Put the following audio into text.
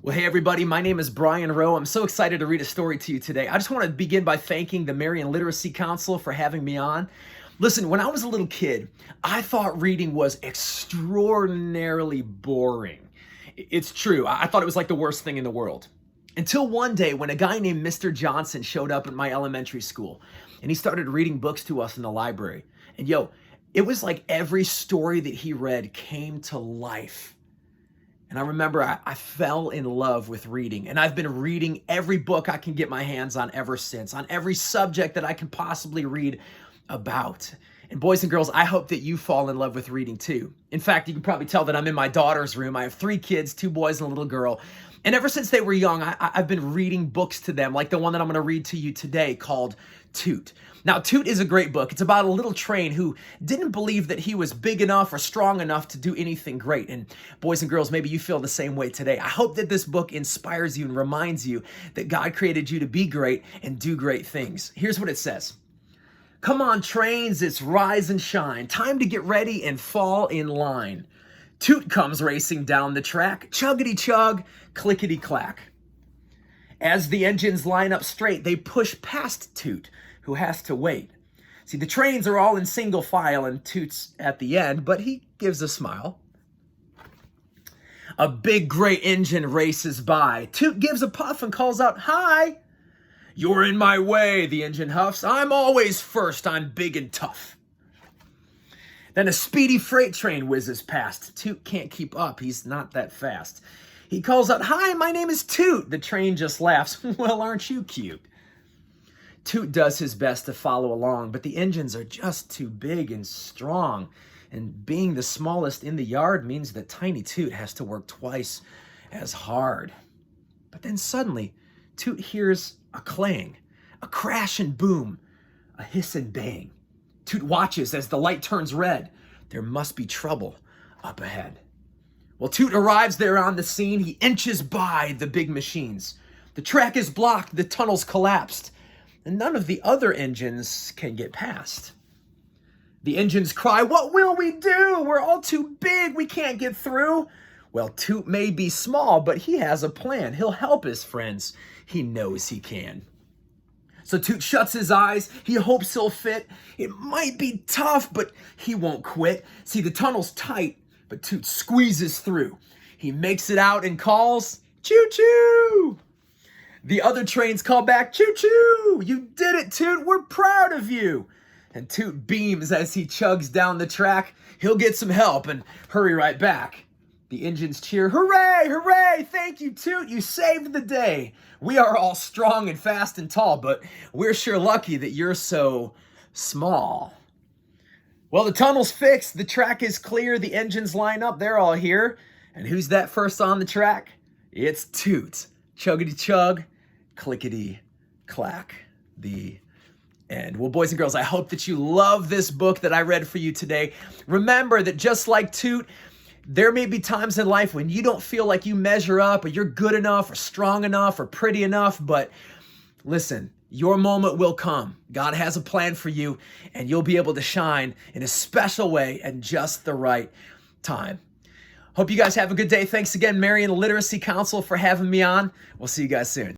Well, hey everybody, my name is Bryan Rowe. I'm so excited to read a story to you today. I just want to begin by thanking the Marian Literacy Council for having me on. Listen, when I was a little kid, I thought reading was extraordinarily boring. It's true. I thought it was like the worst thing in the world. Until one day when a guy named Mr. Johnson showed up at my elementary school and he started reading books to us in the library. And it was like every story that he read came to life. And I remember I fell in love with reading, and I've been reading every book I can get my hands on ever since, on every subject that I can possibly read about. And boys and girls, I hope that you fall in love with reading too. In fact, you can probably tell that I'm in my daughter's room. I have 3 kids, 2 boys and a little girl. And ever since they were young, I've been reading books to them, like the one that I'm going to read to you today called Toot. Now, Toot is a great book. It's about a little train who didn't believe that he was big enough or strong enough to do anything great. And boys and girls, maybe you feel the same way today. I hope that this book inspires you and reminds you that God created you to be great and do great things. Here's what it says. Come on, trains, it's rise and shine. Time to get ready and fall in line. Toot comes racing down the track. Chuggity chug, clickety clack. As the engines line up straight, they push past Toot, who has to wait. See, the trains are all in single file and Toot's at the end, but he gives a smile. A big gray engine races by. Toot gives a puff and calls out, "Hi!" "You're in my way," the engine huffs. "I'm always first, I'm big and tough." Then a speedy freight train whizzes past. Toot can't keep up, he's not that fast. He calls out, "Hi, my name is Toot." The train just laughs. "Well, aren't you cute?" Toot does his best to follow along, but the engines are just too big and strong. And being the smallest in the yard means that tiny Toot has to work twice as hard. But then suddenly, Toot hears a clang, a crash and boom, a hiss and bang. Toot watches as the light turns red. There must be trouble up ahead. Well, Toot arrives there on the scene. He inches by the big machines. The track is blocked, the tunnel's collapsed, and none of the other engines can get past. The engines cry, "What will we do? We're all too big, we can't get through." Well, Toot may be small, but he has a plan. He'll help his friends. He knows he can. So Toot shuts his eyes. He hopes he'll fit. It might be tough, but he won't quit. See, the tunnel's tight, but Toot squeezes through. He makes it out and calls, "Choo-choo!" The other trains call back, "Choo-choo! You did it, Toot! We're proud of you!" And Toot beams as he chugs down the track. He'll get some help and hurry right back. The engines cheer, "Hooray, hooray! Thank you, Toot! You saved the day! We are all strong and fast and tall, but we're sure lucky that you're so small." Well, the tunnel's fixed, the track is clear, the engines line up, they're all here. And who's that first on the track? It's Toot. Chuggity chug, clickety clack. The end. Well, boys and girls, I hope that you love this book that I read for you today. Remember that just like Toot, there may be times in life when you don't feel like you measure up or you're good enough or strong enough or pretty enough, but listen, your moment will come. God has a plan for you and you'll be able to shine in a special way at just the right time. Hope you guys have a good day. Thanks again, Marian Literacy Council, for having me on. We'll see you guys soon.